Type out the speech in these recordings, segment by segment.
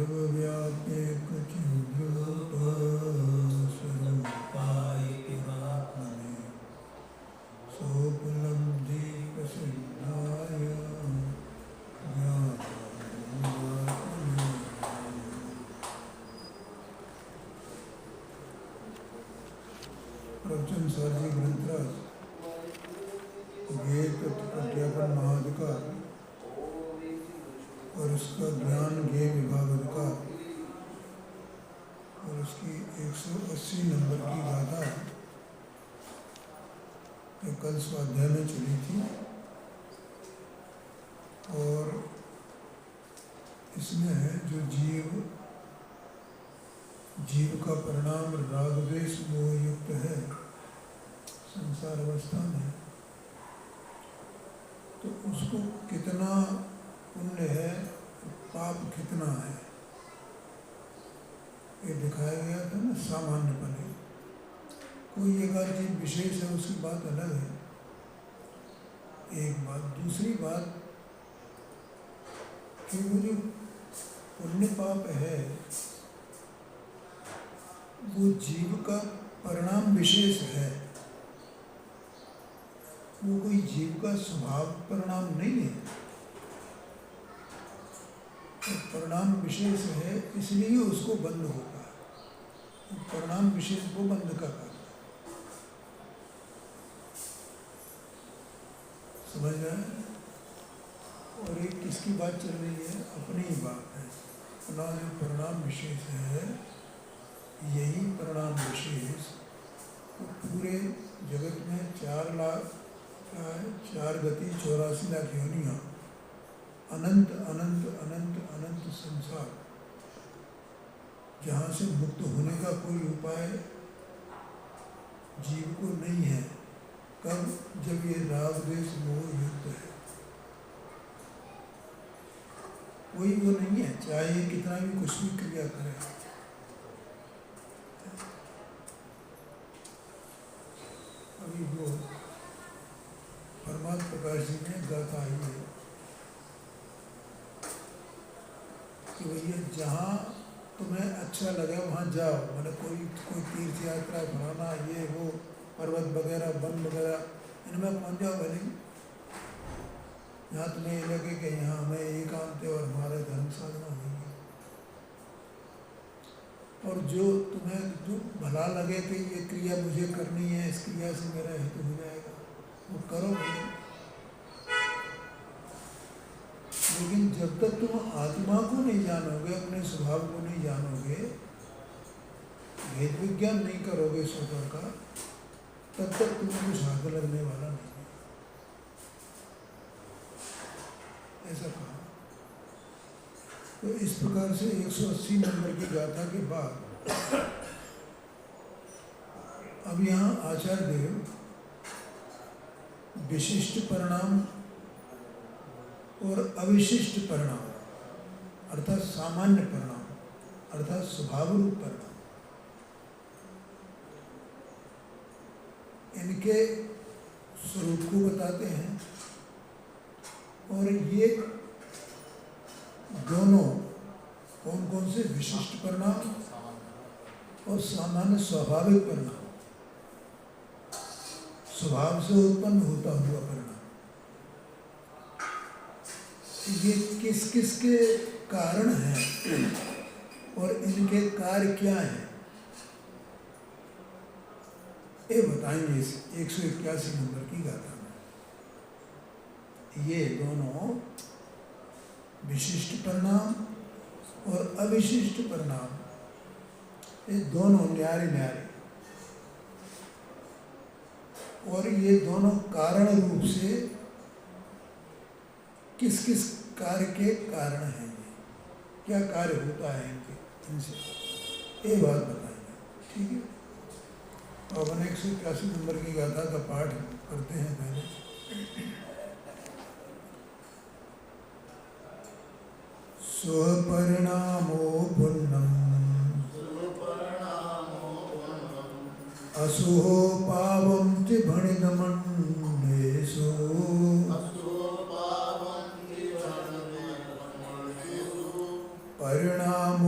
सर्वव्याप्येकचिद्रूपस्वरूपाय पुरात्मने सोपलब्धिप्रसिद्धाय ज्ञानानन्दात्मने। प्रवचन सारजी ग्रंथराज ज्ञेय प्रत्यापन महाधिकार और उसका ज्ञान ज्ञेय विभाग अधिकार और उसकी 180 नंबर की गाथा कल स्वाध्याय में चली थी। और इसमें है जो जीव का परिणाम राग द्वेष मोह युक्त है संसार अवस्था में, तो उसको कितना पुण्य है, पाप कितना है, ये दिखाया गया था ना। सामान्य पने कोई एक आध चीज विशेष है, उसकी बात अलग है, एक बात। दूसरी बात कि वो जो पुण्य पाप है वो जीव का परिणाम विशेष है, वो कोई जीव का स्वभाव परिणाम नहीं है। तो परिणाम विशेष है इसलिए उसको बंध होता है, परिणाम विशेष को बंध का कार्य। समझ रहे हैं? और एक किसकी बात चल रही है? अपनी ही बात है। अपना जो परिणाम विशेष है, यही परिणाम विशेष तो पूरे जगत में 4 गति 84 लाख योनियाँ, अनंत अनंत अनंत अनंत संसार, जहाँ से मुक्त होने का कोई उपाय जीव को नहीं है। कब? जब ये राग द्वेष मोह युक्त है, कोई वो नहीं है, चाहे कितना भी कुछ भी क्रिया करे। अभी वो परमात्मा प्रकाश जी ने गाथा आई है कि भैया जहाँ तुम्हें अच्छा लगे वहाँ जाओ। मतलब कोई तीर्थ यात्रा फलाना ये वो पर्वत वगैरह वन वगैरह इनमें पहुँच जाओ भले। यहाँ तुम्हें ये लगे कि यहाँ हमें एकांत और हमारा धर्म साधना नहीं है, और जो तुम्हें जो भला लगे कि ये क्रिया मुझे करनी है, इस क्रिया से मेरा हित हो जाएगा, वो करो भले। लेकिन जब तक तुम आत्मा को नहीं जानोगे, अपने स्वभाव को नहीं जानोगे, भेद विज्ञान नहीं करोगे स्वतः का, तब तक तुम्हें कुछ हाथ लगने वाला नहीं है। ऐसा कहा। तो इस प्रकार से 180 नंबर की गाथा के बाद अब यहाँ आचार्य देव विशिष्ट परिणाम और अविशिष्ट परिणाम अर्थात सामान्य परिणाम अर्थात स्वभाव रूप परिणाम, इनके स्वरूप को बताते हैं। और ये दोनों कौन कौन से? विशिष्ट परिणाम और सामान्य स्वाभाविक परिणाम, स्वभाव से उत्पन्न होता हुआ परिणाम। ये किस किस के कारण हैं और इनके कार्य क्या हैं, ये बताएंगे इस 181 नंबर की गाथा में। ये दोनों विशिष्ट परिणाम और अविशिष्ट परिणाम, ये दोनों न्यारे न्यारे, और ये दोनों कारण रूप से किस किस कार्य के कारण हैं, ये क्या कार्य होता है इनके, इनसे ये बात बताएंगे। ठीक है? अब 181 नंबर की गाथा का पाठ करते हैं पहले। स्वपरिणामो पुण्यम् असुहो पावं च भणिदमन्येषु परिणाम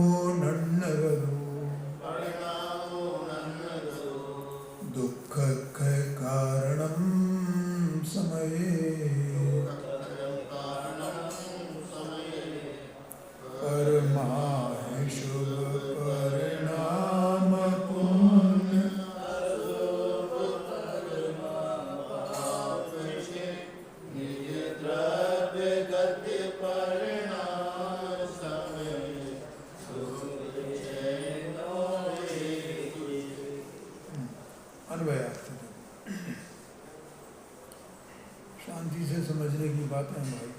परमाहि शुभ परिणाम पुण्य अन्वयार्थ। शांति से समझने की बात है भाई।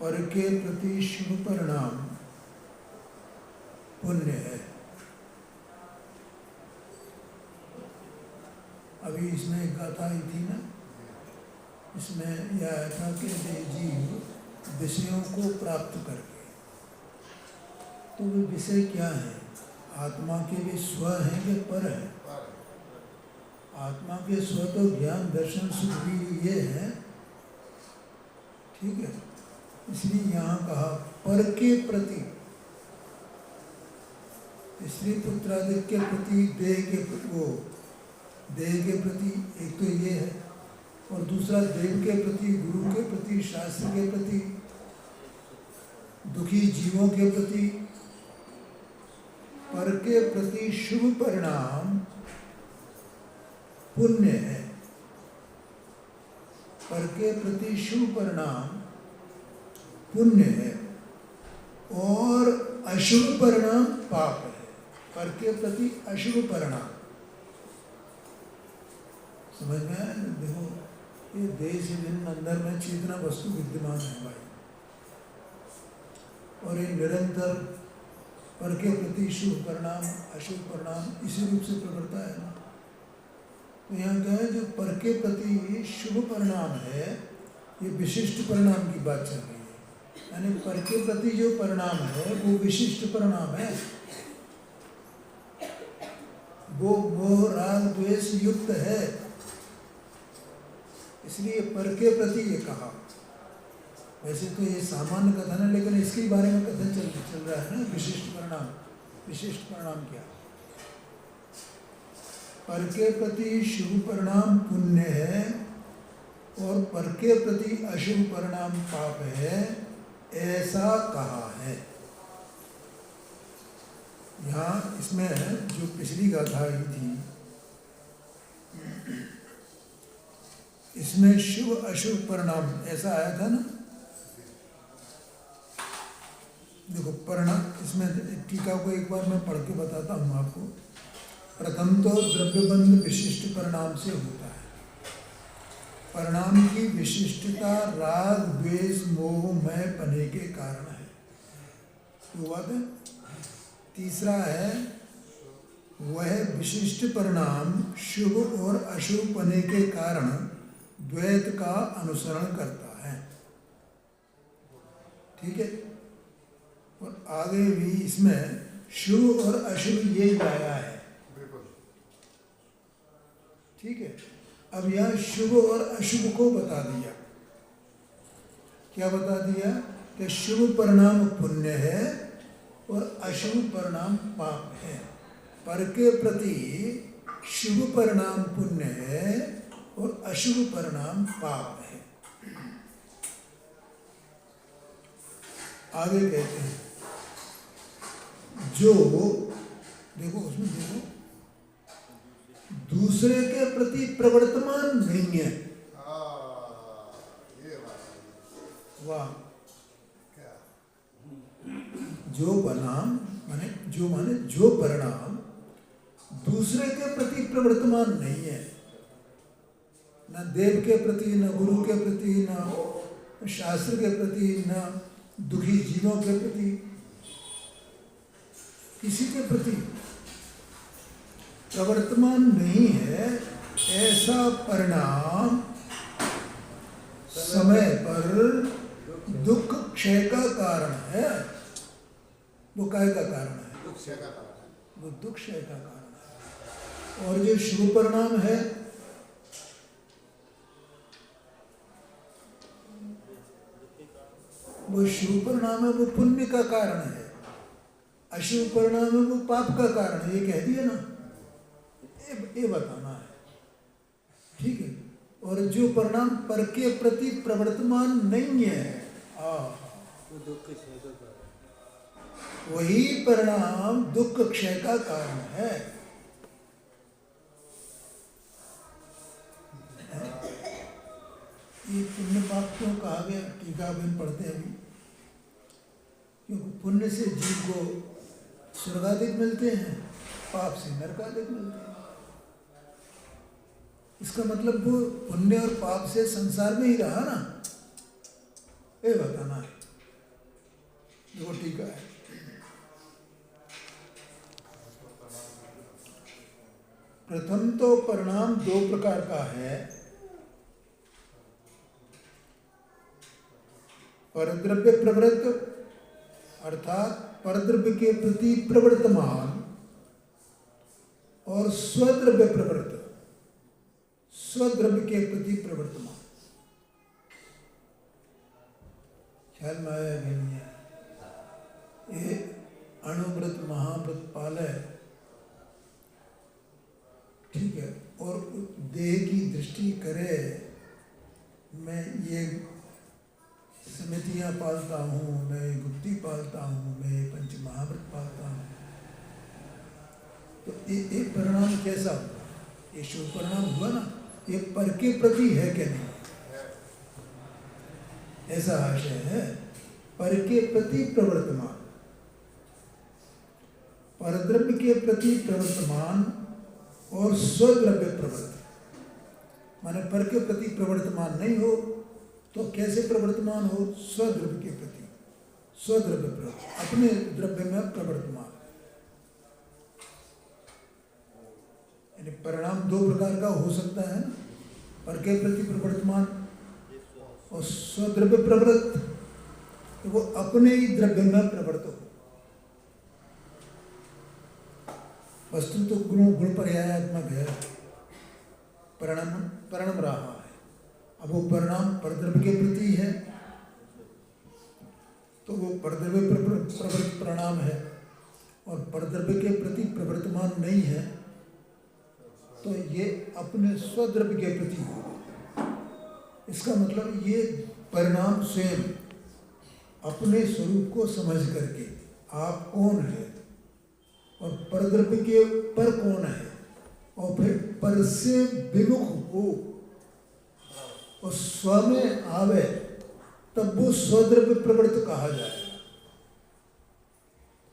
पर के प्रति शुभ परिणाम पुण्य है। अभी इसमें एक गाथा आई थी ना, इसमें यह आया था कि जीव विषयों को प्राप्त करके, तो वे विषय क्या हैं? आत्मा के वे स्व हैं कि पर है? आत्मा के स्व तो ज्ञान दर्शन सुख भी ये है, ठीक है। इसलिए यहाँ कहा पर के प्रति, स्त्री पुत्रादि के प्रति, देह के प्रति एक तो ये है, और दूसरा देव के प्रति, गुरु के प्रति, शास्त्र के प्रति, दुखी जीवों के प्रति। पर के प्रति शुभ परिणाम पुण्य है। पर के प्रति शुभ परिणाम पुण्य है और अशुभ परिणाम पाप है। पर के प्रति अशुभ परिणाम, समझ में आया? देखो, ये देह से भिन्न अंदर में चेतना वस्तु विद्यमान है भाई, और ये निरंतर पर के प्रति शुभ परिणाम अशुभ परिणाम इसी रूप से प्रकटता है ना। तो यहाँ क्या है, जो पर के प्रति शुभ परिणाम है, ये विशिष्ट परिणाम की बात चल रही है। यानी पर के प्रति जो परिणाम है वो विशिष्ट परिणाम है, वो मोह राग द्वेष युक्त है, इसलिए पर के प्रति ये कहा। वैसे तो ये सामान्य कथन है, लेकिन इसके बारे में कथन चल रहा है ना, विशिष्ट परिणाम। विशिष्ट परिणाम क्या? पर के प्रति शुभ परिणाम पुण्य है और पर के प्रति अशुभ परिणाम पाप है, ऐसा कहा है। यहाँ इसमें जो पिछली गाथा आई थी, इसमें शुभ अशुभ परिणाम ऐसा आया था ना। देखो परिणाम, इसमें टीका को एक बार मैं पढ़ के बताता हूँ आपको। प्रथम तो द्रव्यबंध विशिष्ट परिणाम से होता है। परिणाम की विशिष्टता राग द्वेष मोह मय पने के कारण है, वो बात है। तीसरा है, वह विशिष्ट परिणाम शुभ और अशुभ पने के कारण द्वैत का अनुसरण करता है, ठीक है। और आगे भी इसमें शुभ और अशुभ ये आया है, ठीक है। अब यह शुभ और अशुभ को बता दिया। क्या बता दिया? कि शुभ परिणाम पुण्य है और अशुभ परिणाम पाप है। पर के प्रति शुभ परिणाम पुण्य है और अशुभ परिणाम पाप है। आगे कहते हैं, जो देखो उसमें देखो, दूसरे के प्रति प्रवर्तमान नहीं है। वाह, जो परिणाम माने जो परिणाम दूसरे के प्रति प्रवर्तमान नहीं है, न देव के प्रति, न गुरु के प्रति, न शास्त्र के प्रति, न दुखी जीवों के प्रति, किसी के प्रति प्रवर्तमान नहीं है, ऐसा परिणाम समय पर दुख क्षय का कारण है। वो काय का कारण है? वो दुख क्षय का कारण है। और जो शुभ परिणाम है, वो शुभ परिणाम है, वो पुण्य का कारण है। अशुभ परिणाम है, वो पाप का कारण है। ये कह दिया ना, ये बताना है, ठीक है। और जो परिणाम पर के प्रति प्रवर्तमान नहीं है, वो दुख के क्षय का कारण, वही परिणाम दुख क्षय का कारण है। ये पुण्य पाप क्यों कहा गया, टीका बन पढ़ते हैं अभी। क्योंकि पुण्य से जीव को स्वर्गाधिक मिलते हैं, पाप से नरकाधिक मिलते हैं। इसका मतलब वो पुण्य और पाप से संसार में ही रहा ना, ये बताना है। देखो टीका है, प्रथम तो परिणाम दो प्रकार का है, परद्रव्य प्रवृत्त अर्थात परद्रव्य के प्रति प्रवर्तमान, और स्वद्रव्य प्रवृत्त स्वद्रव्य के प्रति प्रवर्तमान। ख्याल में आया कि नहीं है? ये अणुव्रत महाव्रत पालय, ठीक है, और देह की दृष्टि करे, मैं ये समितियाँ पालता हूँ, मैं गुप्ती पालता हूँ, मैं पंच महाव्रत पालता हूँ, तो ये परिणाम कैसा हुआ? ये शुभ परिणाम हुआ ना? ये पर के प्रति है क्या नहीं? ऐसा आशय है, पर के प्रति प्रवर्तमान, परद्रव्य के प्रति प्रवर्तमान और स्वद्रव्य प्रवर्तन। माने पर के प्रति प्रवर्तमान नहीं हो तो कैसे प्रवर्तमान हो? स्वद्रव्य के प्रति स्वद्रव्य प्रवर्तन, अपने द्रव्य में प्रवर्तमान। यानी परिणाम दो प्रकार का हो सकता है ना, पर के प्रति प्रवर्तमान और स्वद्रव्य प्रवृत्त, तो वो अपने ही द्रव्य में प्रवृत्त हो। वस्तु तो गुण पर्यायात्मक है, परिणाम रहा है। अब वो परिणाम परद्रव्य के प्रति है तो वो परद्रव्य प्रवृत्त परिणाम है, और परद्रव्य के प्रति प्रवर्तमान नहीं है तो ये अपने स्वद्रव्य के प्रति होगा। इसका मतलब ये परिणाम स्वयं अपने स्वरूप को समझ करके आप कौन है और परद्रव्य के पर कौन है, और फिर पर से विमुख हो और स्व में आवे, तब वो स्वद्रव्य प्रवृत्त कहा जाएगा।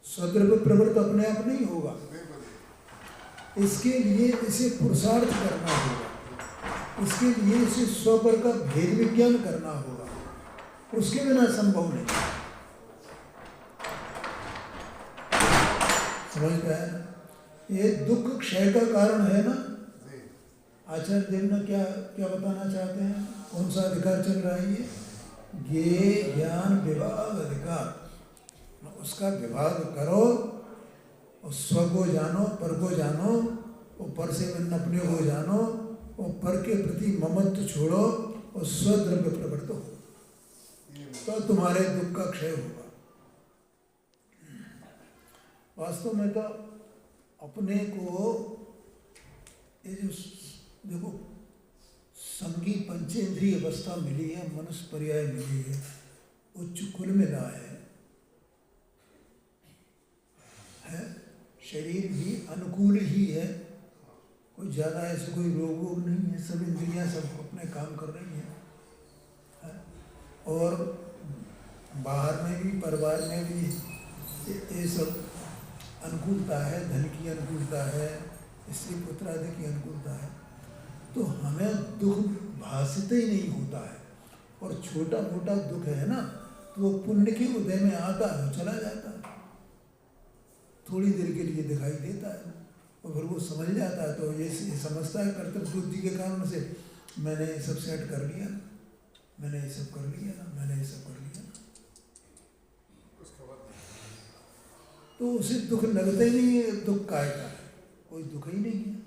स्वद्रव्य प्रवृत्त अपने आप नहीं होगा, इसके लिए इसे पुरुषार्थ करना होगा, इसके लिए इसे स्व पर का भेद विज्ञान करना होगा, उसके बिना संभव नहीं। समझ गए? ये दुख क्षय का कारण है ना। आचार्य देवना क्या क्या बताना चाहते हैं? कौन सा अधिकार चल रहा है? ये ज्ञेय ज्ञान विभाग अधिकार, उसका विभाग करो और स्व को जानो, पर को जानो, और पर से भिन्न अपने को जानो, और पर के प्रति ममत्व छोड़ो और स्वद्रव्य प्रवृत्त हो, तो तुम्हारे दुख का क्षय होगा। वास्तव में तो अपने को ये जो देखो संगी पंचेंद्रिय अवस्था मिली है, मनुष्य पर्याय मिली है, उच्च कुल मिला है, शरीर भी अनुकूल ही है, कोई ज़्यादा ऐसे कोई रोग वोग नहीं है, सब इंद्रियां सब अपने काम कर रही हैं, और बाहर में भी परिवार में भी ये सब अनुकूलता है, धन की अनुकूलता है, स्त्री पुत्र आदि की अनुकूलता है, तो हमें दुख भाषित ही नहीं होता है। और छोटा मोटा दुख है ना, तो वो पुण्य के उदय में आता है, चला जाता है, थोड़ी देर के लिए दिखाई देता है, और फिर वो समझ जाता है, तो ये समझता है कर्तव्य बुद्धि के कारण से मैंने ये सब सेट कर लिया, मैंने ये सब कर लिया ना, मैंने ये सब कर लिया ना, तो उसे दुख लगता ही नहीं है। दुख काय का है? कोई दुख ही नहीं है,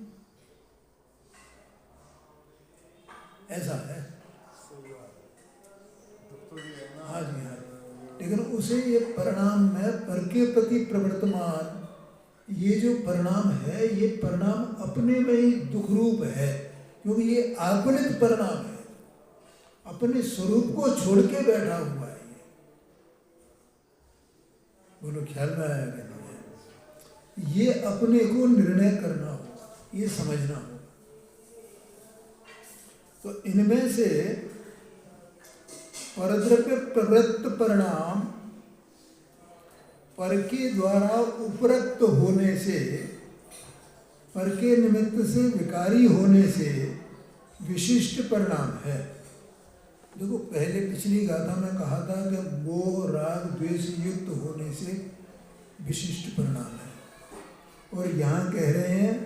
ऐसा है। हाँ जी हाँ, लेकिन उसे ये परिणाम में पर के प्रति प्रवर्तमान, ये जो परिणाम है, ये परिणाम अपने में ही दुख रूप है, क्योंकि ये आकुलित परिणाम है, अपने स्वरूप को छोड़ के बैठा हुआ है। बोलो ख्याल में आया कि नहीं? ये अपने को निर्णय करना होगा, ये समझना होगा। तो इनमें से परद्रव्य प्रवृत्त परिणाम पर के द्वारा उपरक्त होने से, पर के निमित्त से विकारी होने से विशिष्ट परिणाम है। देखो पहले पिछली गाथा में कहा था कि मोह राग द्वेष युक्त होने से विशिष्ट परिणाम है, और यहाँ कह रहे हैं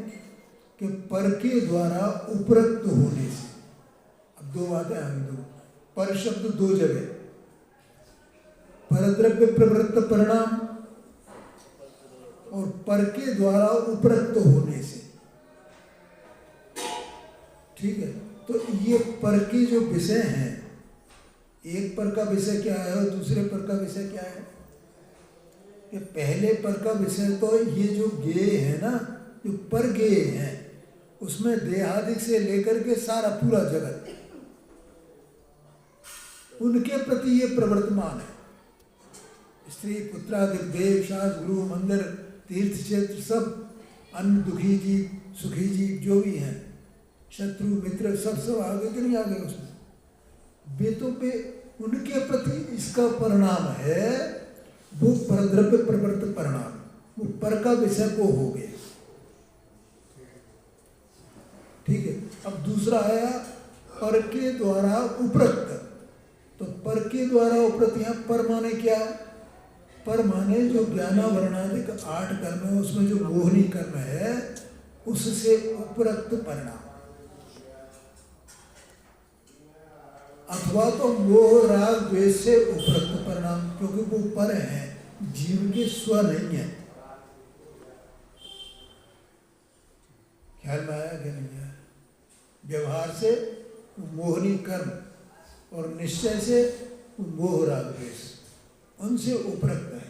कि पर के द्वारा उपरक्त होने से। अब दो बातें आ गई, दो पर शब्द दो जगह, परद्रव्य प्रवृत्त परिणाम और पर के द्वारा उपरक्त होने से। ठीक है, तो ये पर के जो विषय हैं, एक पर का विषय क्या है और दूसरे पर का विषय क्या है? कि पहले पर का विषय तो ये जो गेय है ना, जो पर गेय है, उसमें देहादिक से लेकर के सारा पूरा जगत, उनके प्रति ये प्रवर्तमान है। स्त्री पुत्रादिक देव शास्त्र गुरु मंदिर तीर्थ क्षेत्र सब, अन्न दुखी जीव सुखी जीव जो भी हैं, शत्रु मित्र सब आगे कि नहीं आगे उसमें, वे तो वे उनके प्रति इसका परिणाम है, वो परद्रव्य प्रवृत्त परिणाम, वो पर का विषय को हो गए। ठीक है, अब दूसरा आया पर के द्वारा उपरक्त। तो पर के द्वारा उपरक्त, यहाँ पर माने क्या? पर माने जो ज्ञानावरणादिक 8 कर्म है, उसमें जो मोहनी कर्म है, उससे उपरक्त परिणाम, अथवा तो मोह राग द्वेष से उपरक्त परिणाम, क्योंकि वो पर है, जीव के स्व नहीं है। ख्याल में आया कि नहीं आया? व्यवहार से मोहनी कर्म और निश्चय से मोह राग द्वेष, उनसे उपरक्त है,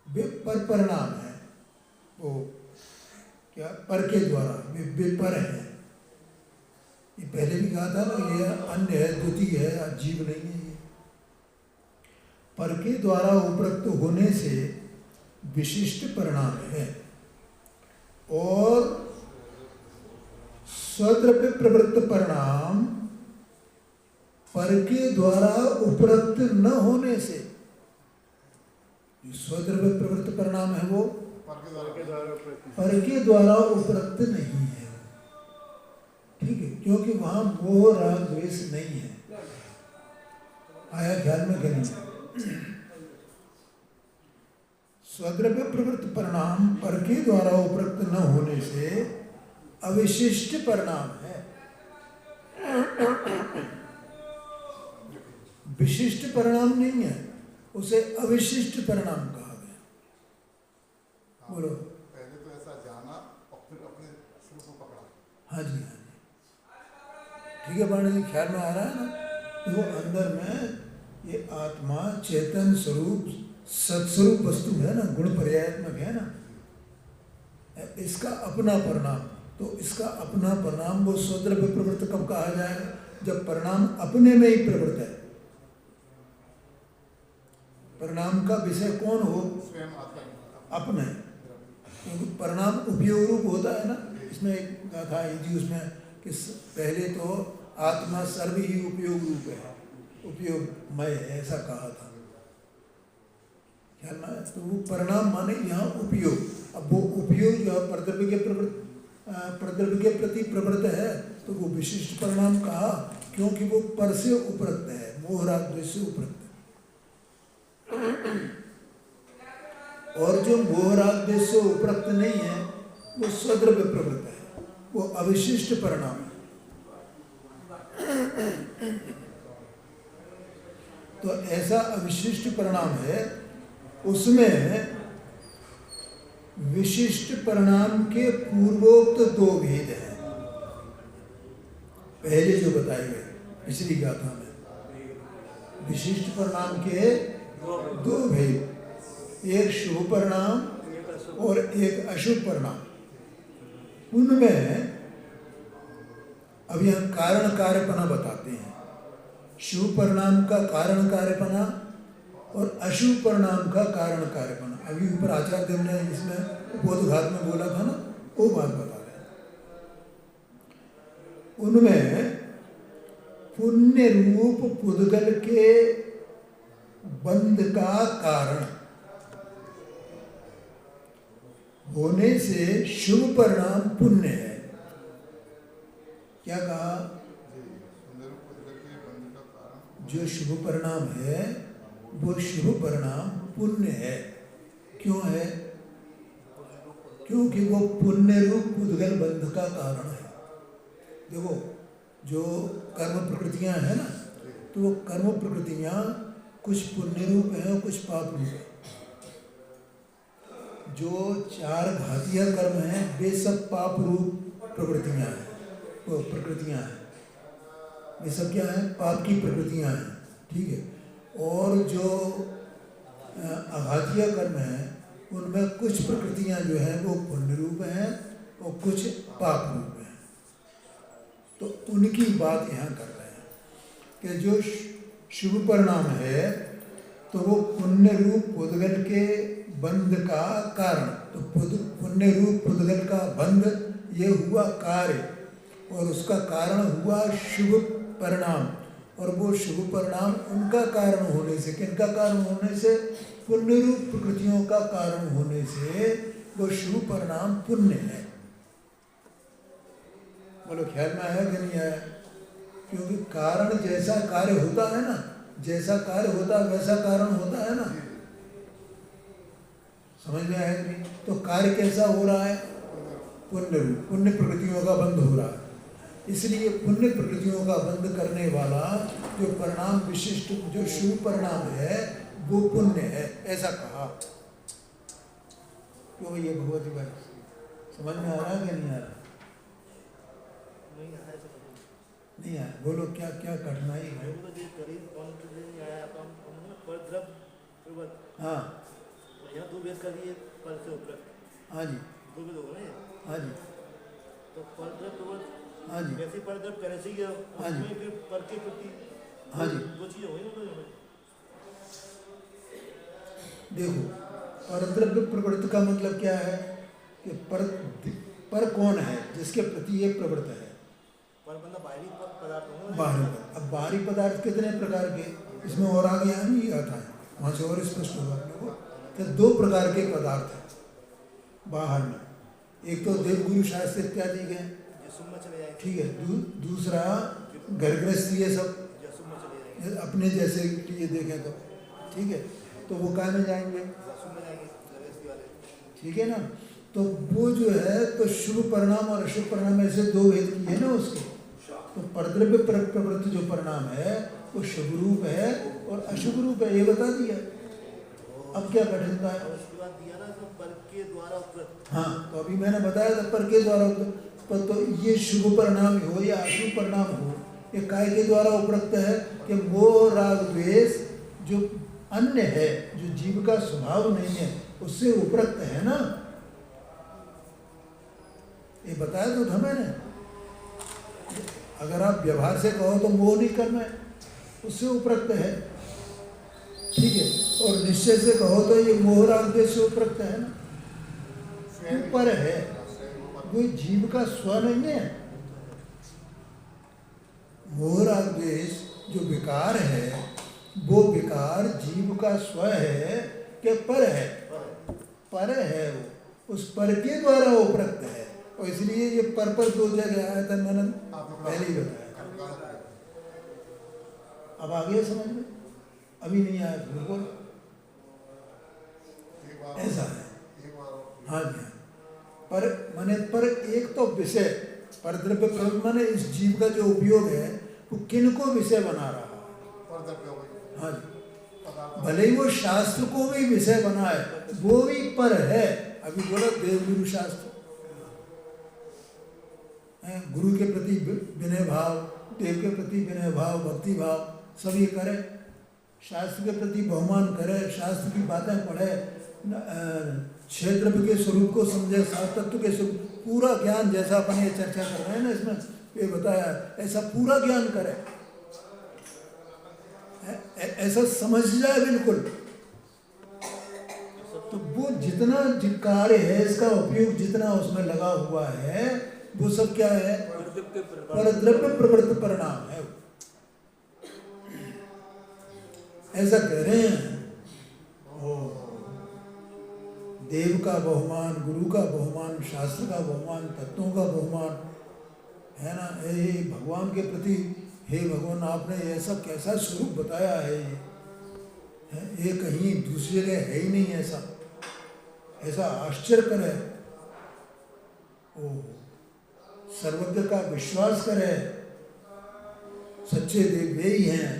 वे पर परिणाम है। वो क्या? पर के द्वारा वे पर है। ये पहले भी कहा था ना, ये अन्य है, द्वितीय है, जीव नहीं है। ये पर के द्वारा उपरक्त होने से विशिष्ट परिणाम है, और स्वद्रव्य प्रवृत्त परिणाम पर के द्वारा उपरक्त न होने से, स्वद्रव्य प्रवृत्त परिणाम है वो पर के द्वारा उपरक्त नहीं है। ठीक है, क्योंकि वहां मोह राग द्वेष नहीं है। आया ख्याल में कि नहीं? स्वद्रव्य प्रवृत्त परिणाम पर के द्वारा उपरक्त न होने से अविशिष्ट परिणाम है। विशिष्ट परिणाम नहीं है, उसे अविशिष्ट परिणाम कहा गया। बोलो। पहले तो ऐसा जाना और फिर अपने स्वरूप को पकड़ा। हाँ जी, हाँ जी, ठीक है बाणी जी, ख्याल में आ रहा है ना? वो अंदर में ये आत्मा चेतन स्वरूप सत्स्वरूप वस्तु है ना, गुण पर्यायात्मक है ना, इसका अपना परिणाम। तो इसका अपना परिणाम वो स्वद्रव्य प्रवृत्त कब कहा जाएगा? जब परिणाम अपने में ही प्रवृत्त है। परिणाम का विषय कौन हो? स्वयं अपने, क्योंकि परिणाम उपयोग रूप होता है ना। इसमें एक गाथा आई थी उसमें कि पहले तो आत्मा सर्व ही उपयोग रूप है, उपयोगमय है, ऐसा कहा था। ख्याल में? तो वो परिणाम माने यहाँ उपयोग। अब वो उपयोग जो है प्रद्रव्य के प्रति प्रवृत्त है, तो वो विशिष्ट परिणाम कहा, क्योंकि वो पर से उपरक्त है, मोह राग द्वेष से उपरक्त है। और जो मोह राग द्वेष से उपरक्त नहीं है, वो स्वद्रव्य प्रवृत्त है, वो अविशिष्ट परिणाम है। तो ऐसा अविशिष्ट परिणाम है, उसमें विशिष्ट परिणाम के पूर्वोक्त 2 भेद हैं, पहले जो बताए गए पिछली गाथा में। विशिष्ट परिणाम के 2 भेद, एक शुभ परिणाम और एक अशुभ परिणाम। उनमें अभी हम कारण कार्यपना बताते हैं। शुभ परिणाम का कारण कार्यपना और अशुभ परिणाम का कारण कार्यपना। अभी ऊपर आचार्य देव ने इसमें बोधघात में बोला था ना, वो बात बता रहे हैं। उनमें पुण्य रूप पुद्गल के बंध का कारण होने से शुभ परिणाम पुण्य है। क्या कहा? जो शुभ परिणाम है वो शुभ परिणाम पुण्य है। क्यों है? क्योंकि वो पुण्य रूप पुद्गल बंध का कारण है। देखो, जो कर्म प्रकृतियां हैं ना, तो वो कर्म प्रकृतियां कुछ पुण्य रूप है और कुछ पाप रूप है। जो 4 घातीय कर्म हैं वे सब पाप रूप प्रवृत्तियां हैं, वो प्रकृतियां हैं। ये सब क्या है? पाप की प्रकृतियां हैं। ठीक है। और जो अघातीय कर्म हैं उनमें कुछ प्रकृतियां जो हैं वो पुण्य रूप हैं और कुछ पाप रूप हैं। तो उनकी बात यहाँ कर रहे हैं कि जो शुभ परिणाम है तो वो पुण्य रूप पुद्गल के बंध का कारण। तो पुण्य रूप पुद्गल का बंध ये हुआ कार्य और उसका कारण हुआ शुभ परिणाम। और वो शुभ परिणाम उनका कारण होने से, किनका कारण होने से? पुण्य रूप प्रकृतियों का कारण होने से वो शुभ परिणाम पुण्य है। बोलो, ख्याल में आया कि नहीं आया? क्योंकि कारण जैसा कार्य होता है ना, जैसा कार्य होता है वैसा कारण होता है ना। समझ में आया कि नहीं? तो कार्य कैसा हो रहा है? पुण्य रूप, पुण्य प्रकृतियों का बंध हो रहा है। इसलिए पुण्य प्रकृतियों का बंध करने वाला जो परिणाम विशिष्ट, जो शुभ परिणाम है वो पुण्य है, ऐसा कहा। क्यों ये भगवती भाई समझ में आ रहा है कि नहीं आ रहा? नहीं आया। बोलो, क्या क्या कठिनाई है? हाँ यहाँ 2 भेद कर दिए, पर से उपलब्ध। हाँ जी, 2 भेद हो गए। हाँ जी, तो पर हाँ जी, वैसे पर पहले से ही हाँ जी, उसमें फिर पर के प्रति हाँ जी। 2 चीजें हो गई ना। तो देखो, परद्रव्य प्रवृत्त का मतलब क्या है कि पर कौन है जिसके प्रति ये प्रवृत्त है? पर मतलब बाहरी पदार्थ हो। बाहरी पदार्थ। अब बाहरी पदार्थ कितने प्रकार के? इसमें और आगे यहाँ नहीं आता है, वहाँ से और स्पष्ट होगा अपने को कि 2 प्रकार के पदार्थ हैं बाहर में। एक तो देवगुरु शास्त्र इत्यादि के, ठीक है। दूसरा घर गृहस्थी, ये सब अपने जैसे लिए देखें तो, ठीक है। तो वो काय में जाएंगे? ठीक है ना। तो वो जो है, तो शुभ परिणाम और अशुभ परिणाम ऐसे 2 भेद किए ना उसके। तो परद्रव्य प्रवृत्त जो परिणाम है वो शुभ रूप है और अशुभ रूप है, ये बता दिया। अब क्या कठिनता है? हाँ, तो अभी मैंने बताया था पर के द्वारा। तो ये शुभ परिणाम हो या अशुभ परिणाम हो, ये काय के द्वारा उपरक्त है कि मोह राग द्वेष जो अन्य है, जो जीव का स्वभाव नहीं है, उससे उपरक्त है ना। ये बताया तो था मैंने। अगर आप व्यवहार से कहो तो मोह नहीं करना है, उससे उपरक्त है, ठीक है। और निश्चय से कहो तो ये मोह राग द्वेष से उपरक्त है ना, ऊपर है। वो जीव का स्व नहीं है। मोह राग द्वेष जो विकार है, वो विकार जीव का स्व है कि पर है? पर है। वो उस पर के द्वारा उपरक्त है, और इसलिए ये पर 2 जगह आया था, मैंने पहले ही बताया। अब आ गया समझ में? अभी नहीं आया बिल्कुल, ऐसा है। हाँ जी। पर माने पर एक तो विषय, परद्रव्य प्रवृत्त माने इस जीव का जो उपयोग है वो किनको विषय बना रहा है? हाँ जी। भले ही वो शास्त्र को भी विषय बनाए, वो भी पर है। अभी बोला देवगुरु शास्त्र, गुरु के प्रति विनय भाव, देव के प्रति विनय भाव, भक्ति भाव सब ये करे, शास्त्र के प्रति बहुमान करे, शास्त्र की बातें पढ़े, क्षेत्र के स्वरूप को समझे, सात तत्व के स्वरूप, पूरा ज्ञान जैसा अपन ये चर्चा कर रहे हैं ना, इसमें ये बताया, ऐसा पूरा ज्ञान करे, ऐसा समझ जाए बिल्कुल, तो वो जितना कार्य है इसका उपयोग जितना उसमें लगा हुआ है वो सब क्या है, परद्रव्य प्रवृत्त परिणाम है। ऐसा कह रहे हैं। ओ देव का बहुमान, गुरु का बहुमान, शास्त्र का बहुमान, तत्वों का बहुमान है ना। हे भगवान के प्रति, हे भगवान आपने ऐसा कैसा स्वरूप बताया है, ये कहीं दूसरी जगह है ही नहीं ऐसा, ऐसा आश्चर्य करे। ओ सर्वज्ञ का विश्वास करे, सच्चे देव वे ही हैं।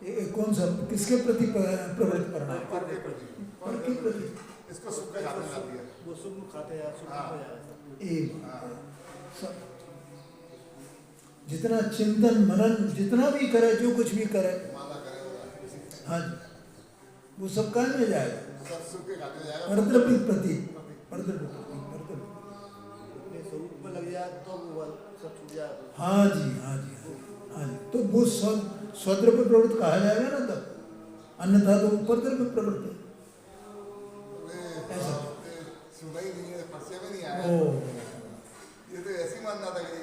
ये कौन सा, किसके प्रति प्रवृत्त परिणाम, पर के प्रति, पर के प्रति, इसको सुख का खाने लग दिया। वो सुख खाते हैं, सुख हाँ। हो जाता है। एक सब जितना चिंतन मनन जितना भी करे, जो कुछ भी करे, माला करेगा हाँ जी, वो सब काम में जाएगा। सब सुख के खाते जाएगा। परद्रव्य प्रति, परद्रव्य प्रति, परद्रव्य, अपने स्वरूप में लग जाए तो वो सब छूट जाए। हाँ जी, हाँ जी, हाँ जी, तो वो स्वद्रव्य प्रवृत्त कहा जाएगा ना तब, अन्यथा तो परद्रव्य प्रवृत्त ऐसा। सुना ही नहीं है, पर्चे में नहीं आया। ओ ये तो ऐसी मानना था कि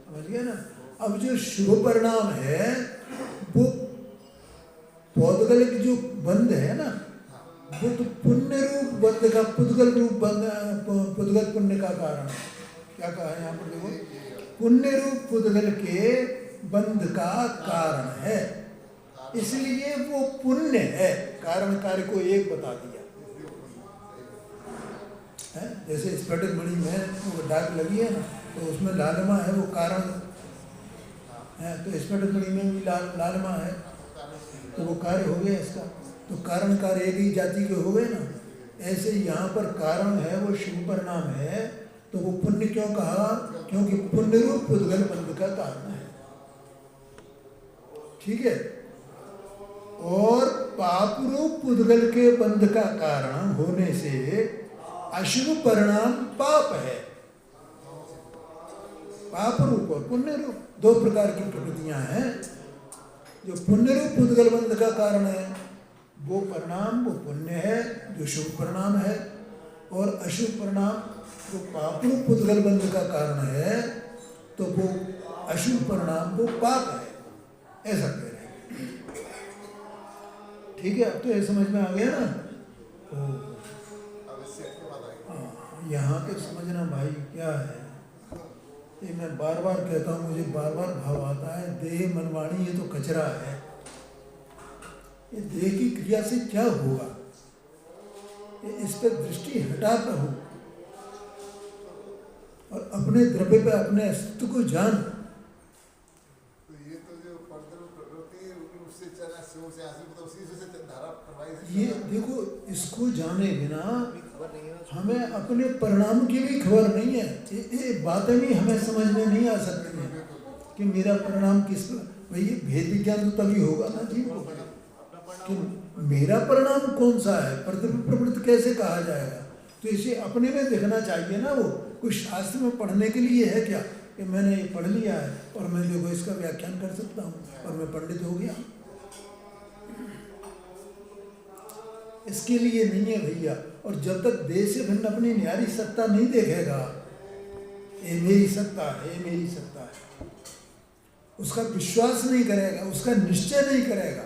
समझ गया ना। अब जो शुभ परिणाम है वो पौद्गलिक जो बंध है ना, वो तो पुण्य रूप बंध का, पुद्गल रूप बंध, पुद्गल पुण्य का कारण है। क्या कहा है यहाँ पर देखो, पुण्य रूप पुद्गल के बंध का कारण है, इसलिए वो पुण्य है। कारण कार्य को एक बता दिया है। जैसे स्फटिक मणि में वो दाग लगी है ना, तो उसमें लालिमा है, वो कारण है। तो स्फटिक मणि में भी लालिमा है, तो वो कार्य हो गया इसका। तो कारण कार्य एक ही जाति के हो गए ना। ऐसे यहाँ पर कारण है वो शुभ परिणाम है, तो वो पुण्य क्यों कहा, क्योंकि पुण्य रूप पुद्गल बंध का कारण है। ठीक है। और पाप रूप पुद्गल के बंध का कारण होने से अशुभ परिणाम पाप है। पाप रूप और पुण्य रूप दो प्रकार की प्रकृतियां हैं। जो पुण्य रूप पुद्गल बंध का कारण है वो परिणाम वो पुण्य है, जो शुभ परिणाम है, और अशुभ परिणाम जो पाप रूप पुद्गल बंध का कारण है, तो वो अशुभ परिणाम वो पाप है। ऐसा कह रहे हैं। ठीक है, अब तो ये समझ में आ गया ना। यहाँ के समझना भाई क्या है, ये मैं बार बार कहता हूँ, मुझे बार बार भाव आता है, देह मनवाणी ये तो कचरा है। ये देह की क्रिया से क्या होगा, ये इस पर दृष्टि हटा प्रभु और अपने द्रव्य पे अपने अस्तित्व को जान। तो ये तो जो प्रवृत्ति उससे चला से हासिल तो उसी से धारा प्रवाहित। ये देखो, इसको जाने बिना खबर नहीं है हमें अपने परिणाम की भी खबर नहीं है। ये बातें भी हमें समझ में नहीं आ सकती हैं कि मेरा परिणाम किस, भाई भेद विज्ञान तो तभी होगा ना जीव को, कि मेरा परिणाम कौन सा है, प्रवृत्त कैसे कहा जाएगा। तो इसे अपने में देखना चाहिए ना। वो कुछ शास्त्र में पढ़ने के लिए है क्या कि मैंने ये पढ़ लिया है और मैं देखो इसका व्याख्यान कर सकता हूँ और मैं पंडित हो गया, इसके लिए नहीं है भैया। और जब तक देह से भिन्न अपनी न्यारी सत्ता नहीं देखेगा, ये मेरी सत्ता है, ये मेरी सत्ता है, उसका विश्वास नहीं करेगा, उसका निश्चय नहीं करेगा।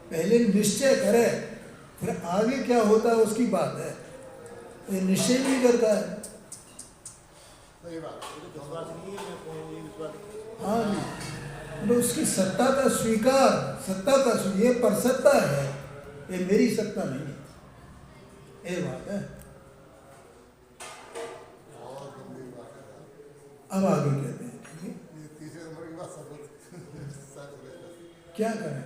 पहले निश्चय करे, फिर आगे क्या होता है उसकी बात है। ये निश्चय नहीं करता है। सही बात। विश्वास नहीं है, मैं कौन ये विश्वास। हाँ जी, तो उसकी सत्ता का स्वीकार, सत्ता का ये पर सत्ता है, ये मेरी सत्ता नहीं है, ये बात है। बहुत गंभीर बात है। अब आगे कहते हैं, ठीक है, ये तीसरे नंबर की बात सब क्या करें।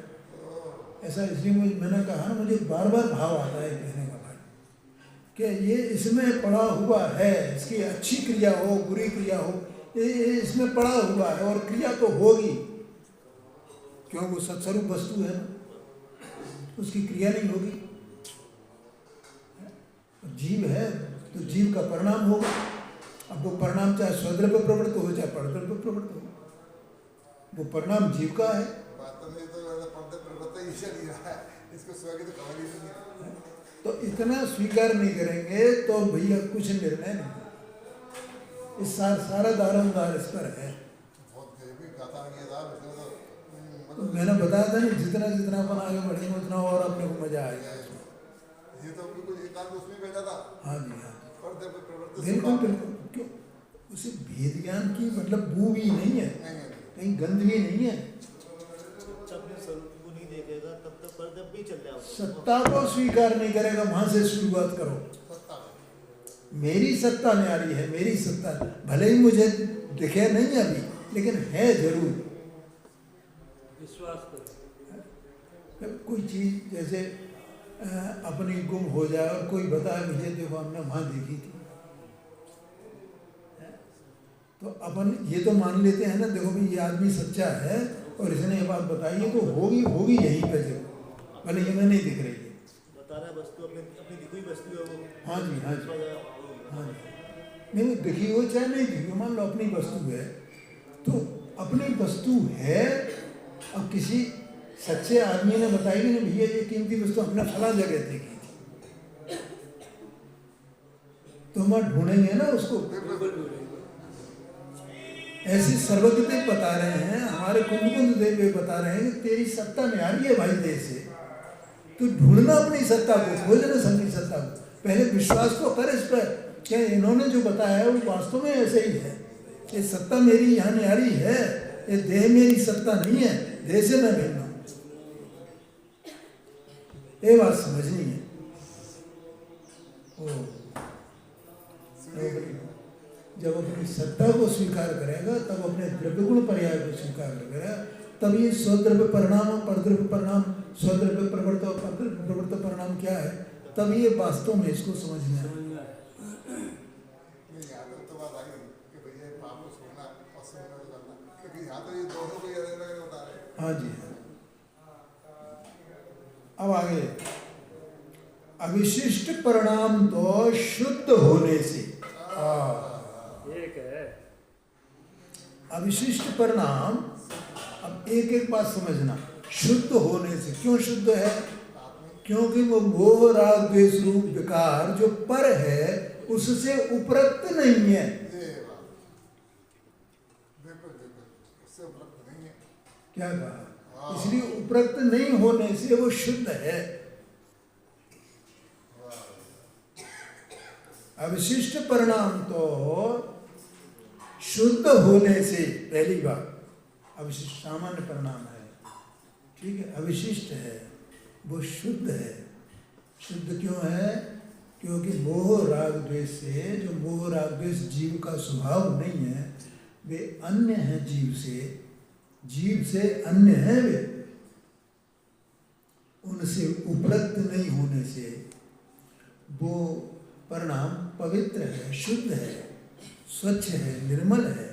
ऐसा इसलिए मैंने कहा ना, मुझे बार बार भाव आता है कहने का भाई, कि ये इसमें पड़ा हुआ है, इसकी अच्छी क्रिया हो बुरी क्रिया हो, ये इसमें पड़ा हुआ है, और क्रिया तो होगी, क्यों वो सत्स्वरूप वस्तु है, उसकी क्रिया नहीं होगी। जीव है तो जीव का परिणाम होगा। अब अब वो परिणाम चाहे स्वद्रव्य प्रवृत्त हो चाहे परद्रव्य प्रवृत्त हो, वो परिणाम जीव का है। वास्तव में तो परद्रव्य प्रवृत्ति ही चल रहा है, इसको स्व की तो खबर ही नहीं है। तो इतना स्वीकार नहीं करेंगे तो भैया कुछ निर्णय नहीं। इस सारा दारोमदार इस पर है। बहुत गहरी कथा है ये साहब, इसमें तो तो मैंने बताया था ना, जितना जितना अपन आगे बढ़ेंगे उतना और अपने को मजा आएगा इसमें। ये तो बिल्कुल एकांत उसमें बैठा था। हाँ जी, हाँ परद्रव्य प्रवृत्ति बिल्कुल बिल्कुल। क्यों उसे भेद ज्ञान की मतलब बू भी नहीं है, कहीं गंध भी नहीं है। जब तक स्वरूप को नहीं देखेगा तब तक परद्रव्य भी चल जाएगा। सत्ता को स्वीकार नहीं करेगा, वहां से शुरुआत करो। सत्ता मेरी सत्ता न्यारी है, मेरी सत्ता, भले ही मुझे दिखे नहीं अभी, लेकिन है जरूर। विश्वास करो। जब कोई चीज जैसे अपनी गुम हो जाए और कोई बताए मुझे देखो हमने वहां देखी थी, तो अपन ये तो मान लेते हैं ना, देखो भाई ये आदमी सच्चा है और इसने ये बात बताई है तो होगी होगी यहीं पे जरूर, भले ये नहीं दिख रही है। बता रहा है वस्तु अपनी अपनी दिखी हुई वस्तु है वो। हाँ जी, हाँ जी, हाँ जी। नहीं दिखी हो चाहे नहीं दिखी हो, मान लो अपनी वस्तु है तो अपनी वस्तु है। अब किसी सच्चे आदमी ने बताई कि नहीं भैया ये कीमती वस्तु हमने फला जगह देखी थी, तो हम ढूंढेंगे ना उसको। ऐसे सर्वज्ञदेव बता रहे हैं, हमारे कुंद देव बता रहे हैं कि तेरी सत्ता न्यारी है भाई देश से, तो ढूंढना अपनी सत्ता को, खोजना अपनी सत्ता को, पहले विश्वास तो कर इस पर क्या इन्होंने जो बताया है वो वास्तव में ऐसे ही है। ये सत्ता मेरी यहाँ न्यारी है, ये देह मेरी सत्ता नहीं है, देह से मैं भिन्न हूँ। ये बात समझनी है। जब अपनी सत्ता को स्वीकार करेगा तब अपने द्रव्य गुण पर्याय को स्वीकार करेगा, तब ये स्वद्रव्य परिणाम और परद्रव्य परिणाम, स्वद्रव्य प्रवृत्त और परद्रव्य प्रवृत्त परिणाम क्या है, तब ये वास्तव में इसको समझना है। तो बात आई कि भैया पाप को छोड़ना और सुनना तो करना, क्योंकि यहाँ तो ये दोनों को याद रखना बता रहे। हाँ जी। अब आगे, अविशिष्ट परिणाम तो शुद्ध होने से, एक है अविशिष्ट परिणाम। अब एक एक बात समझना, शुद्ध होने से क्यों शुद्ध है? क्योंकि वो मोह राग द्वेष रूप विकार जो पर है उससे उपरक्त नहीं है। उससे उपलब्ध नहीं है। क्या कहा? इसलिए उपरक्त नहीं होने से वो शुद्ध है। अविशिष्ट परिणाम तो शुद्ध होने से, पहली बात अविशिष्ट सामान्य परिणाम है, ठीक है, अविशिष्ट है, वो शुद्ध है। शुद्ध क्यों है? क्योंकि मोह राग द्वेष से, जो मोह राग द्वेष जीव का स्वभाव नहीं है, वे अन्य हैं जीव से, जीव से अन्य हैं वे, उनसे उपरक्त नहीं होने से वो परिणाम पवित्र है, शुद्ध है, स्वच्छ है, निर्मल है।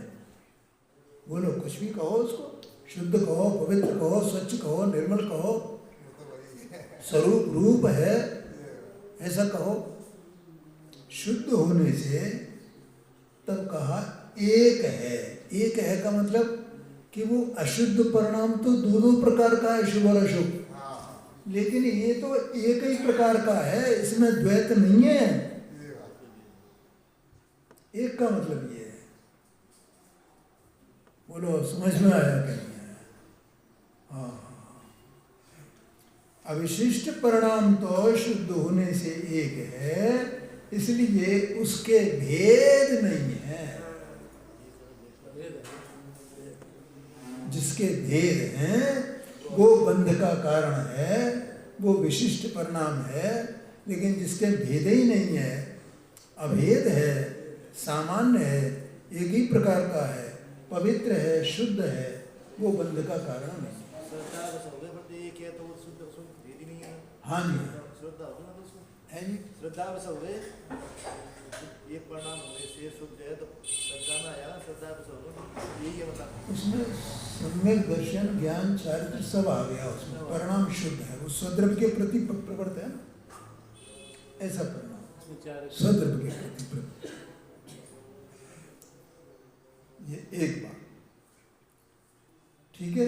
बोलो कुछ भी कहो उसको, शुद्ध कहो, पवित्र कहो, स्वच्छ कहो, निर्मल कहो, स्वरूप रूप है, ऐसा कहो। शुद्ध होने से तब कहा एक है। एक है का मतलब कि वो अशुद्ध परिणाम तो दो दो प्रकार का है, शुभ और अशुभ, लेकिन ये तो एक ही प्रकार का है, इसमें द्वैत नहीं है। एक का मतलब ये है। बोलो समझ में आया कि नहीं आया? हाँ। अविशिष्ट परिणाम तो शुद्ध होने से एक है, इसलिए उसके भेद नहीं है। जिसके भेद हैं वो बंध का कारण है, वो विशिष्ट परिणाम है, लेकिन जिसके भेद ही नहीं है, अभेद है, सामान्य है, एक ही प्रकार का है, पवित्र है, शुद्ध है, वो बंध का कारण नहीं। हाँ जी, श्रद्धा होगी ना तो उसमें है जी, श्रद्धा बस हो गए, ये परिणाम होने से शुद्ध है तो श्रद्धा में आया, श्रद्धा बस हो गए, यही है मतलब। उसमें सम्यक दर्शन, ज्ञान, चारित्र सब आ गया उसमें। परिणाम शुद्ध है, वो स्वद्रव्य के प्रति प्रवृत्त है ना, ऐसा परिणाम स्वद्रव्य के प्रति प्रवृत्त। ये एक बात, ठीक है।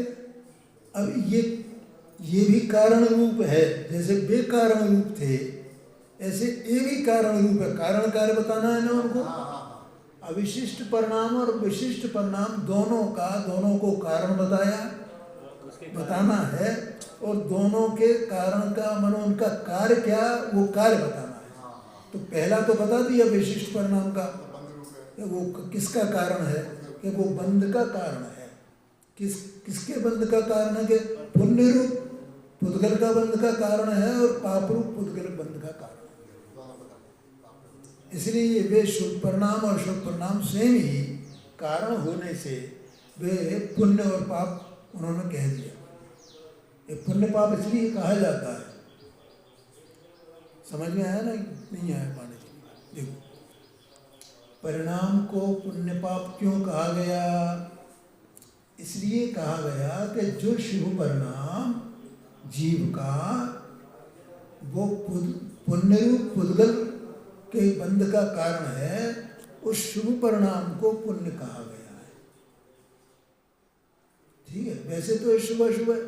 अब ये भी कारण रूप है, जैसे वे कारण रूप थे ऐसे ये भी कारण रूप है। कारण कार्य बताना है ना उनको। अविशिष्ट परिणाम और विशिष्ट परिणाम दोनों को कारण बताना है, और दोनों के कारण का मानो उनका कार्य क्या वो कार्य बताना है। तो पहला तो बता दिया विशिष्ट परिणाम का, वो किसका कारण है, कि वो बंध का कारण है। किसके बंध का कारण है, कि पुण्य रूप पुद्गल का बंध का कारण है और पाप रूप पुद्गल बंध का कारण है। इसलिए वे शुभ परिणाम और शुभ परिणाम सेम ही कारण होने से वे पुण्य और पाप उन्होंने कह दिया। ये पुण्य पाप इसलिए कहा जाता है। समझ में आया ना, नहीं आया पांडे जी? देखो, परिणाम को पुण्य पाप क्यों कहा गया? इसलिए कहा गया कि जो शुभ परिणाम जीव का वो पुण्य रूप पुद्गल के बंध का कारण है, उस शुभ परिणाम को पुण्य कहा गया है। ठीक है। वैसे तो शुभ अशुभ है,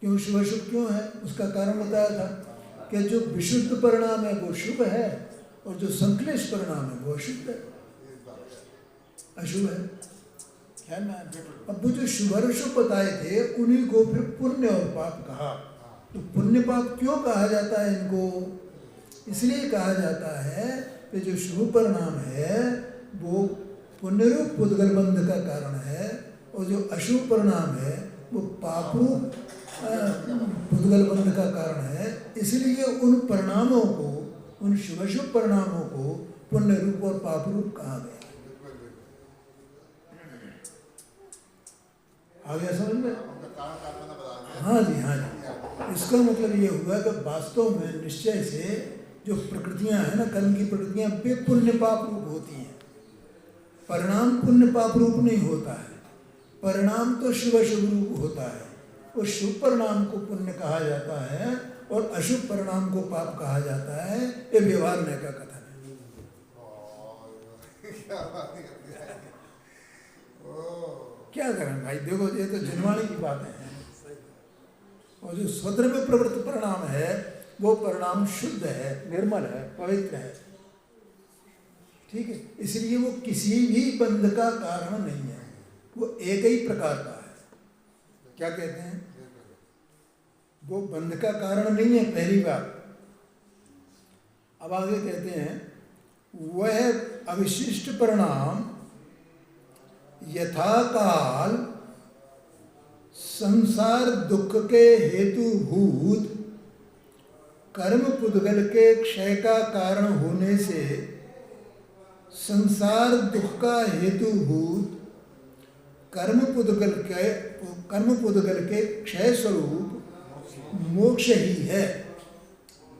क्यों शुभ अशुभ क्यों है उसका कारण बताया था कि जो विशुद्ध परिणाम है वो शुभ है और जो संक्लेश परिणाम है वो अशुभ है, अशुभ है। ख्याल में? अब वो जो शुभ और अशुभ बताए थे उन्हीं को फिर पुण्य और पाप कहा। तो पुण्य पाप क्यों कहा जाता है इनको? इसलिए कहा जाता है कि जो शुभ परिणाम है वो पुण्य रूप पुद्गल बंध का कारण है, और जो अशुभ परिणाम है वो पाप रूप पुद्गल बंध का कारण है। इसलिए उन परिणामों को, उन शुभ शुभ परिणामों को पुण्य रूप और पाप रूप कहा गया। आ गया समझ में? हाँ जी, हाँ जी। इसका मतलब ये हुआ कि वास्तव में निश्चय से जो प्रकृतियां हैं ना, कर्म की प्रकृतियां, वे पुण्य पाप रूप होती हैं। परिणाम पुण्य पाप रूप नहीं होता है, परिणाम तो शुभ शुभ रूप होता है। उस शुभ परिणाम को पुण्य कहा जाता है और अशुभ परिणाम को पाप कहा जाता है। ये व्यवहार न्याय का कथन है। क्या करें भाई, देखो ये तो जनवाणी की बातें हैं। और जो स्वद्रव्य प्रवृत्त परिणाम है वो परिणाम शुद्ध है, निर्मल है, पवित्र है। ठीक है। इसलिए वो किसी भी बंध का कारण नहीं है, वो एक ही प्रकार का है। क्या कहते हैं? वो बंध का कारण नहीं है, पहली बात। अब आगे कहते हैं वह अविशिष्ट परिणाम यथाकाल संसार दुख के हेतुभूत कर्म पुद्गल के क्षय का कारण होने से संसार दुख का हेतुभूत कर्म पुद्गल के क्षय स्वरूप मोक्ष ही है,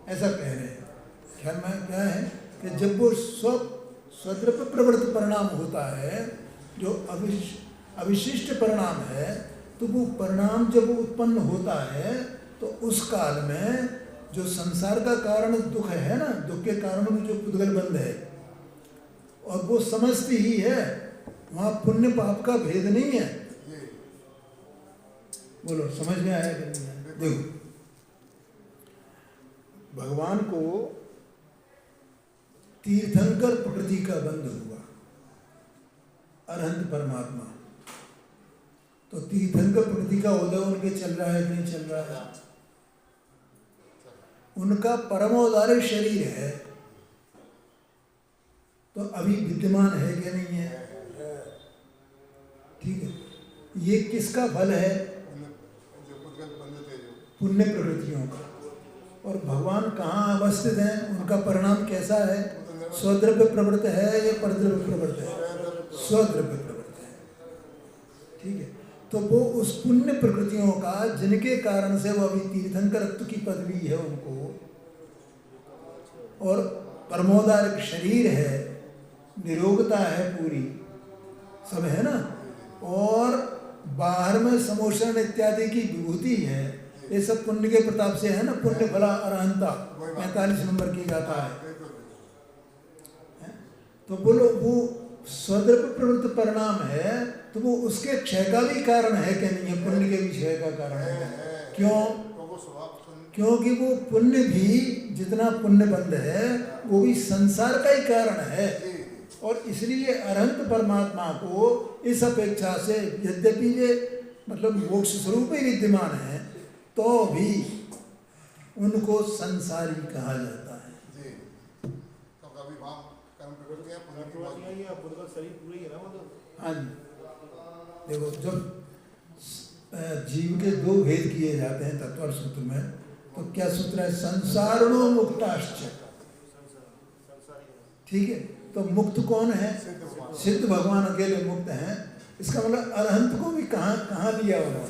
ऐसा कह रहे हैं। ख्याल में क्या है कि जब वो स्वद्रव्य प्रवृत्त परिणाम होता है, जो अविशिष्ट परिणाम है, तो वो परिणाम जब उत्पन्न होता है तो उस काल में जो संसार का कारण दुख है ना, दुख के कारण में जो पुद्गल बंध है और वो समझती ही है, वहाँ पुण्य पाप का भेद नहीं है। बोलो समझ में आया कि नहीं आया? देखो, भगवान को तीर्थंकर प्रकृति का बंध हुआ, अरहंत परमात्मा। तो तीर्थंकर प्रकृति का उदय उनके चल रहा है कि नहीं चल रहा है? उनका परमोदार शरीर है तो अभी विद्यमान है क्या नहीं है? ठीक है। ये किसका फल है? पुण्य प्रवृत्तियों का। और भगवान कहाँ अवस्थित हैं? उनका परिणाम कैसा है? स्वद्रव्य प्रवृत्त है या परद्रव्य प्रवृत्त है? स्वद्रव्य प्रवृत्त है। ठीक है। तो वो उस पुण्य प्रकृतियों का, जिनके कारण से वो अभी तीर्थंकरत्व की पदवी है उनको, और परमोदारक शरीर है, निरोगता है पूरी, सब है ना, और बाहर में समोषण इत्यादि की विभूति है, ये सब पुण्य के प्रताप से है ना। पुण्य फला अरहंता 45 नंबर की गाथा है। तो बोलो वो स्वद्रव्य प्रवृत्त परिणाम है तो वो उसके क्षय का भी कारण है कि नहीं है, पुण्य के भी क्षय का कारण है। क्यों? तो वो स्वभाव क्योंकि वो पुण्य भी, जितना पुण्य बंध है वो भी संसार का ही कारण है। और इसलिए अरहंत परमात्मा को इस अपेक्षा से, यद्यपि वे मतलब मोक्ष स्वरूप ही विद्यमान है, तो भी उनको संसारी कहा जाता है। जी, तो कभी वहाँ कर्म प्रवृत्तियाँ पुण्य की बात प्रवृत्तियाँ ही हैं, पुण्य का शरीर पूरा ही है ना मतलब। हाँ जी, देखो जब जीव के दो भेद किए जाते हैं तत्वर सूत्र में, तो क्या सूत्र है? संसारणो मुक्ताश्च। ठीक है, तो मुक्त कौन है? सिद्ध भगवान अकेले मुक्त हैं। इसका मतलब अरहंत को भी कहाँ लिया उन्होंने?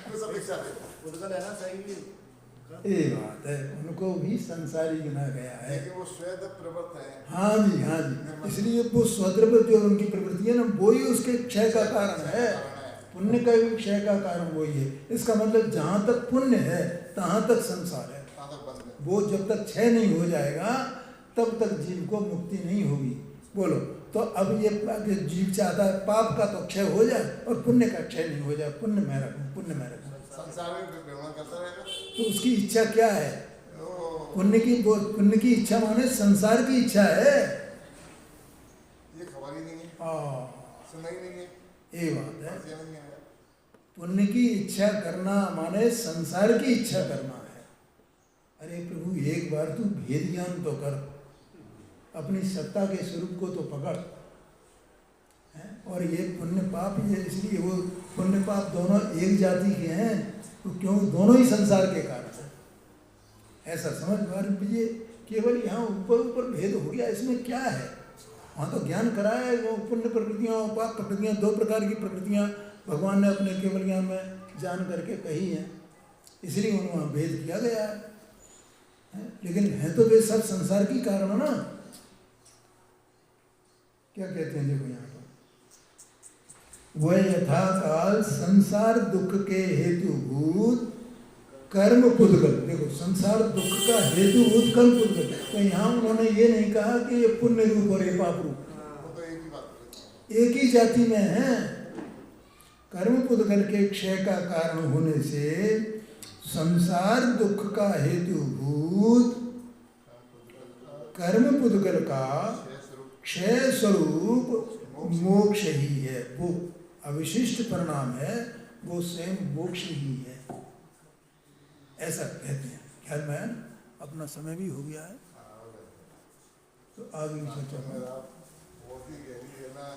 तो सब इच्छा है। उनका लेना सही भी ये बात है, उनको भी संसारी गिना गया है। लेकिन वो स्वयं प्रवृत्त है। हाँ जी, हाँ जी, इसलिए वो स्वद्रव्य जो उनकी प्रवृत्ति है ना, वो ही उसके क्षय का कारण है। पुण्य का भी क्षय का कारण वही है। इसका मतलब जहाँ तक पुण्य है तहाँ तक संसार है। कहाँ तक बंद है? वो जब तक क्षय नहीं हो जाएगा तब तक जीव को मुक्ति नहीं होगी। बोलो, तो अब ये जीव चाहता है पाप का तो क्षय हो जाए और पुण्य का क्षय नहीं हो जाए, पुण्य में रखूं, पुण्य में रखूं। संसार में भ्रमण करता रहेगा। तो उसकी इच्छा क्या है? ओ, पुण्य की इच्छा माने संसार की इच्छा है। ये खबर ही नहीं है, सुना ही नहीं है, ये बात है। समझ नहीं आया। पुण्य की इच्छा करना माने संसार की इच्छा करना है। अरे प्रभु, एक बार तू भेद ज्ञान तो कर, अपनी सत्ता के स्वरूप को तो पकड़। और ये पुण्य पाप, ये इसलिए वो पुण्य पाप दोनों एक जाति के हैं, तो क्यों दोनों ही संसार के कारण है। ऐसा समझ लीजिए, केवल यहाँ ऊपर ऊपर भेद हो गया, इसमें क्या है? वहाँ तो ज्ञान कराया है, वो पुण्य प्रकृतियाँ और पाप प्रकृतियाँ, दो प्रकार की प्रकृतियाँ भगवान ने अपने केवल ज्ञान में जान करके कही हैं, इसलिए उन्हें वहाँ भेद किया गया है। लेकिन है तो वे सब संसार की कारण ना। क्या कहते हैं देखो यहाँ पर, वह यथा काल संसार दुख के हेतुभूत कर्म पुद्गल। देखो, संसार दुख का हेतुभूत कर्म पुद्गल, तो यहाँ उन्होंने ये नहीं कहा कि ये पुण्य रूप और ये पाप रूप, वो तो एक ही बात है। एक ही जाति में है। कर्म पुद्गल के क्षय का कारण होने से संसार दुख का हेतुभूत कर्म पुद्गल का क्षय स्वरूप मोक्ष ही है। वो अविशिष्ट परिणाम है, वो स्वयं मोक्ष ही है, ऐसा कहते हैं। ख्याल में अपना समय भी हो गया है, तो आगे चर्चा बहुत ही गहरी है ना।